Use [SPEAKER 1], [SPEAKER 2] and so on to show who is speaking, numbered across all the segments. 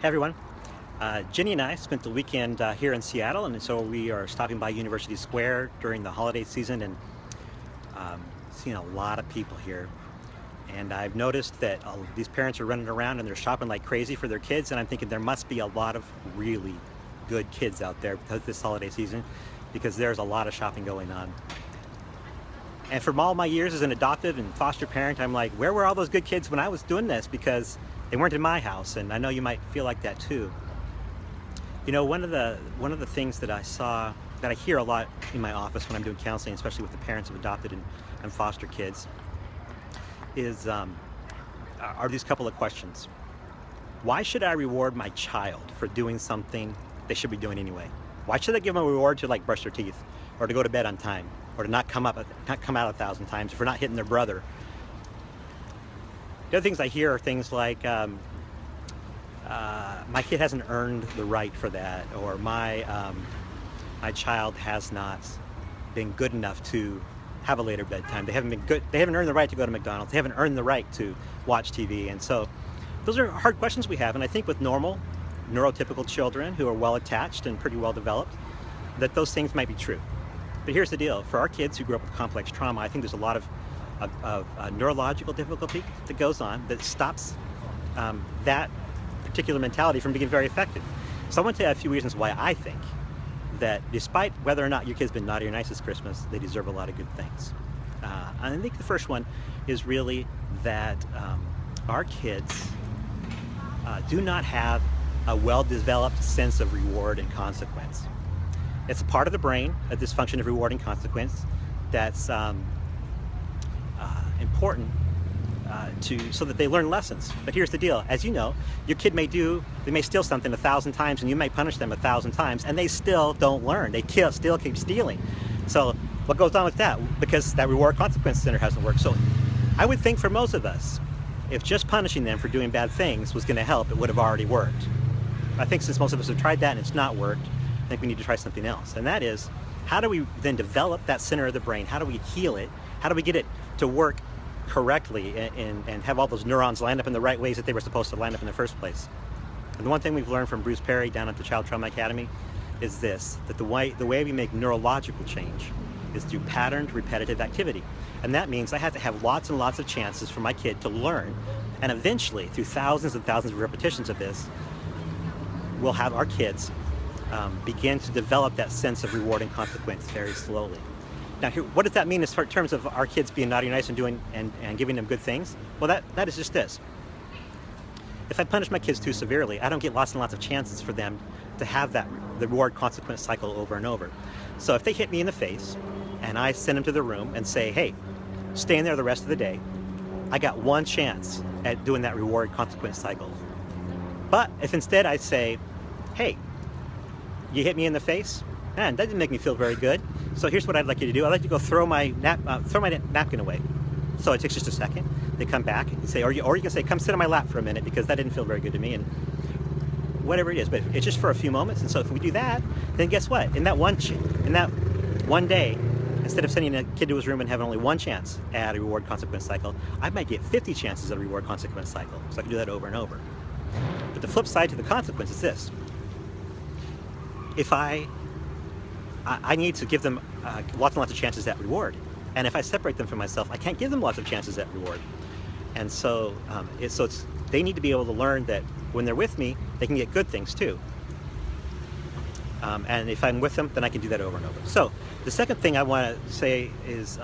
[SPEAKER 1] Hey everyone, Jenny and I spent the weekend here in Seattle, and so we are stopping by University Square during the holiday season and seeing a lot of people here. And I've noticed that these parents are running around and they're shopping like crazy for their kids, and I'm thinking there must be a lot of really good kids out there this holiday season because there's a lot of shopping going on. And from all my years as an adoptive and foster parent, I'm like, where were all those good kids when I was doing this? Because they weren't in my house, and I know you might feel like that too. You know, one of the things that I hear a lot in my office when I'm doing counseling, especially with the parents of adopted and foster kids, is are these couple of questions. Why should I reward my child for doing something they should be doing anyway? Why should I give them a reward to like brush their teeth, or to go to bed on time, or to not come out 1,000 times, or for not hitting their brother? The other things I hear are things like, my kid hasn't earned the right for that, or my child has not been good enough to have a later bedtime. They haven't earned the right to go to McDonald's. They haven't earned the right to watch TV. And so those are hard questions we have. And I think with normal, neurotypical children who are well attached and pretty well developed, that those things might be true. But here's the deal. For our kids who grew up with complex trauma, I think there's a lot of neurological difficulty that goes on that stops that particular mentality from being very effective. So I want to tell you a few reasons why I think that despite whether or not your kid's been naughty or nice this Christmas, they deserve a lot of good things. And I think the first one is really that our kids do not have a well-developed sense of reward and consequence. It's a part of the brain, a dysfunction of reward and consequence, that's important so that they learn lessons. But here's the deal. As you know, your kid they may steal something 1,000 times, and you may punish them 1,000 times, and they still don't learn. They still keep stealing. So what goes on with that? Because that reward consequence center hasn't worked. So I would think for most of us, if just punishing them for doing bad things was going to help, it would have already worked. I think since most of us have tried that and it's not worked, I think we need to try something else. And that is, how do we then develop that center of the brain? How do we heal it? How do we get it to work correctly and have all those neurons line up in the right ways that they were supposed to line up in the first place? And the one thing we've learned from Bruce Perry down at the Child Trauma Academy is this, that the way we make neurological change is through patterned, repetitive activity. And that means I have to have lots and lots of chances for my kid to learn. And eventually, through thousands and thousands of repetitions of this, we'll have our kids begin to develop that sense of reward and consequence very slowly. Now, what does that mean in terms of our kids being naughty and nice and doing and giving them good things? Well, that is just this. If I punish my kids too severely, I don't get lots and lots of chances for them to have the reward consequence cycle over and over. So if they hit me in the face and I send them to the room and say, hey, stay in there the rest of the day, I got one chance at doing that reward consequence cycle. But if instead I say, hey, you hit me in the face, man, that didn't make me feel very good. So here's what I'd like you to do. I'd like you to go throw my napkin away. So it takes just a second. They come back and say, or you can say, come sit on my lap for a minute because that didn't feel very good to me, and whatever it is. But it's just for a few moments. And so if we do that, then guess what? In that one day, instead of sending a kid to his room and having only one chance at a reward consequence cycle, I might get 50 chances at a reward consequence cycle. So I can do that over and over. But the flip side to the consequence is this. If I need to give them lots and lots of chances at reward. And if I separate them from myself, I can't give them lots of chances at reward. And so, they need to be able to learn that when they're with me, they can get good things too. And if I'm with them, then I can do that over and over. So the second thing I want to say is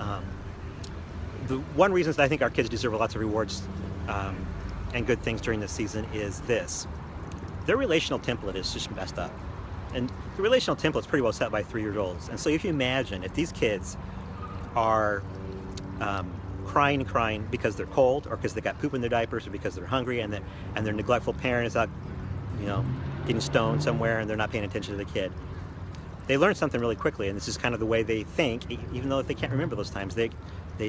[SPEAKER 1] the one reason that I think our kids deserve lots of rewards and good things during this season is this. Their relational template is just messed up. And the relational template is pretty well set by 3-year-olds. And so if you imagine if these kids are crying because they're cold, or because they got poop in their diapers, or because they're hungry, and their neglectful parent is out, getting stoned somewhere, and they're not paying attention to the kid, they learn something really quickly. And this is kind of the way they think, even though they can't remember those times. They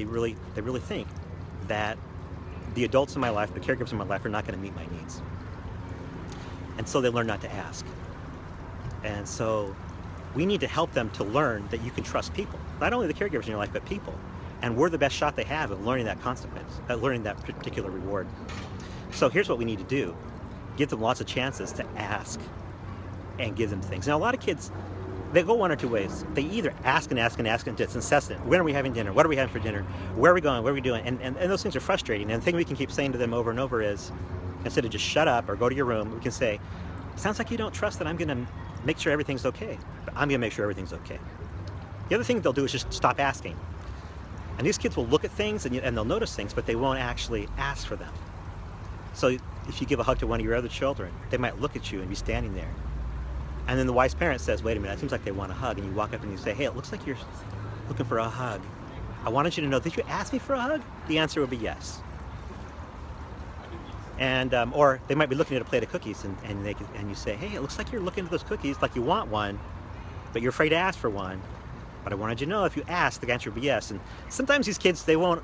[SPEAKER 1] really think that the adults in my life, the caregivers in my life, are not going to meet my needs. And so they learn not to ask. And so we need to help them to learn that you can trust people, not only the caregivers in your life, but people. And we're the best shot they have of learning that consequence, learning that particular reward. So here's what we need to do. give them lots of chances to ask and give them things. Now, a lot of kids, they go one or two ways. They either ask and ask and ask, and it's incessant. When are we having dinner? What are we having for dinner? Where are we going? What are we doing? And those things are frustrating. And the thing we can keep saying to them over and over is, instead of just shut up or go to your room, we can say, sounds like you don't trust that I'm going to make sure everything's okay. But I'm going to make sure everything's okay. The other thing they'll do is just stop asking. And these kids will look at things and they'll notice things, but they won't actually ask for them. So if you give a hug to one of your other children, they might look at you and be standing there. And then the wise parent says, wait a minute, it seems like they want a hug. And you walk up and you say, hey, it looks like you're looking for a hug. I wanted you to know, did you ask me for a hug? The answer would be yes. And or they might be looking at a plate of cookies and you say, hey, it looks like you're looking at those cookies like you want one, but you're afraid to ask for one. But I wanted you to know, if you ask, the answer would be yes. And sometimes these kids, they won't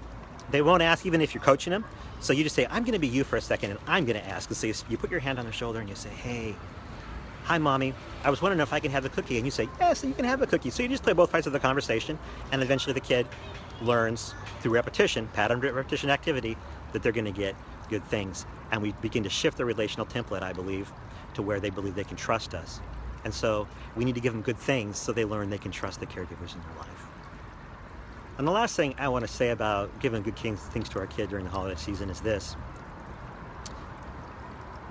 [SPEAKER 1] ask even if you're coaching them. So you just say, I'm going to be you for a second, and I'm going to ask. And so you put your hand on their shoulder and you say, hey, hi, Mommy. I was wondering if I can have the cookie. And you say, yes, you can have a cookie. So you just play both sides of the conversation, and eventually the kid learns through repetition, pattern repetition activity, that they're going to get good things. And we begin to shift the relational template, I believe, to where they believe they can trust us. And so we need to give them good things so they learn they can trust the caregivers in their life. And the last thing I want to say about giving good things to our kid during the holiday season is this.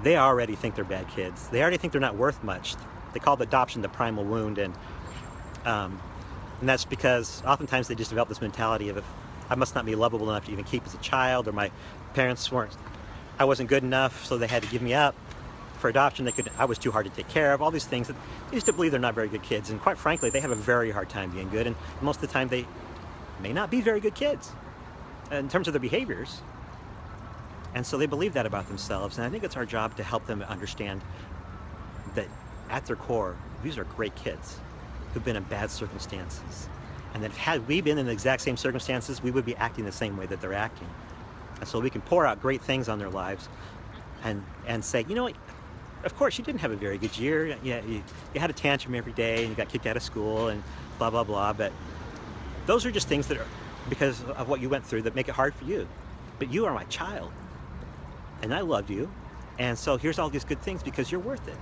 [SPEAKER 1] They already think they're bad kids. They already think they're not worth much. They call adoption the primal wound, and that's because oftentimes they just develop this mentality of, if I must not be lovable enough to even keep as a child, or my parents I wasn't good enough, so they had to give me up for adoption. I was too hard to take care of, all these things that they used to believe they're not very good kids. And quite frankly, they have a very hard time being good, and most of the time they may not be very good kids in terms of their behaviors. And so they believe that about themselves. And I think it's our job to help them understand that at their core, these are great kids who've been in bad circumstances. And that had we been in the exact same circumstances, we would be acting the same way that they're acting. And so we can pour out great things on their lives and say, you know what, of course you didn't have a very good year. Yeah, you had a tantrum every day and you got kicked out of school and blah, blah, blah. But those are just things that are because of what you went through that make it hard for you. But you are my child, and I loved you. And so here's all these good things because you're worth it.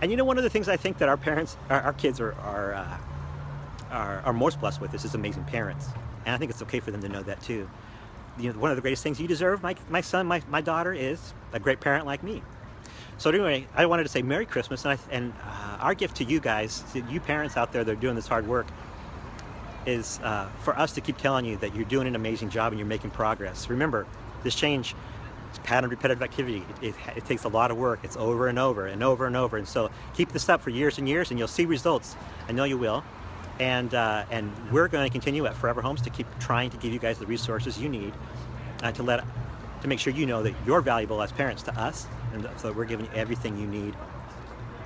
[SPEAKER 1] And you know, one of the things I think that our kids are most blessed with is amazing parents. And I think it's okay for them to know that too. You know, one of the greatest things you deserve, my son, my daughter, is a great parent like me. So anyway, I wanted to say Merry Christmas, and our gift to you guys, to you parents out there that are doing this hard work, is for us to keep telling you that you're doing an amazing job and you're making progress. Remember, this change, it's pattern repetitive activity. It takes a lot of work. It's over and over and over and over. And so keep this up for years and years, and you'll see results. I know you will. And we're going to continue at Forever Homes to keep trying to give you guys the resources you need to make sure you know that you're valuable as parents to us, and so we're giving you everything you need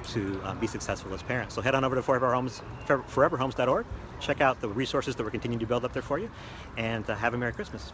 [SPEAKER 1] to be successful as parents. So head on over to foreverhomes.org, check out the resources that we're continuing to build up there for you, and have a Merry Christmas.